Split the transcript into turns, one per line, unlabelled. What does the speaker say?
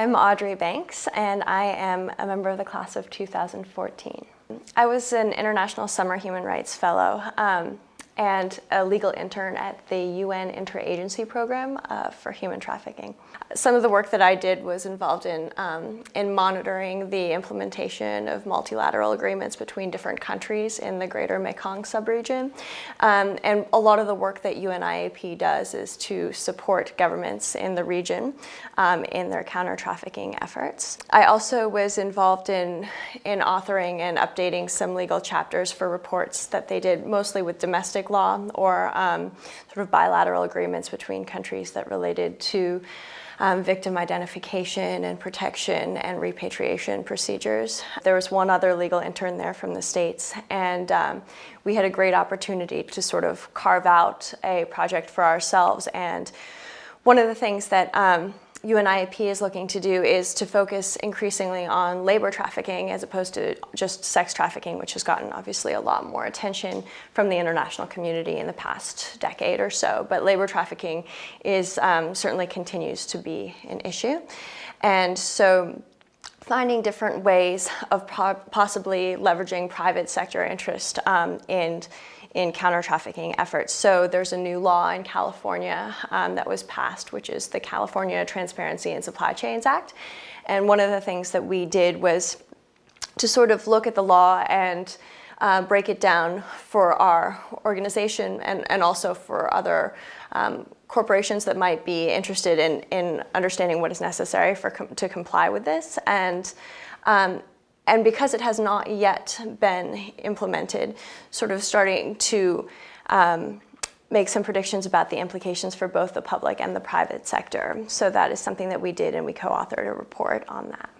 I'm Aubrey Banks, and I am a member of the class of 2014. I was an International Summer Human Rights Fellow and a legal intern at the UN Interagency Program for Human Trafficking. Some of the work that I did was involved in monitoring the implementation of multilateral agreements between different countries in the greater Mekong subregion. And a lot of the work that UNIAP does is to support governments in the region in their counter-trafficking efforts. I also was involved in authoring and updating some legal chapters for reports that they did mostly with domestic law or sort of bilateral agreements between countries that related to victim identification and protection and repatriation procedures. There was one other legal intern there from the States, and we had a great opportunity to sort of carve out a project for ourselves. And one of the things that UNIAP is looking to do is to focus increasingly on labor trafficking as opposed to just sex trafficking, which has gotten obviously a lot more attention from the international community in the past decade or so. But labor trafficking is certainly continues to be an issue. And so finding different ways of possibly leveraging private sector interest in counter-trafficking efforts. So there's a new law in California that was passed, which is the California Transparency in Supply Chains Act. And one of the things that we did was to sort of look at the law and break it down for our organization and also for other corporations that might be interested in understanding what is necessary to comply with this. And because it has not yet been implemented, sort of starting to make some predictions about the implications for both the public and the private sector. So that is something that we did, and we co-authored a report on that.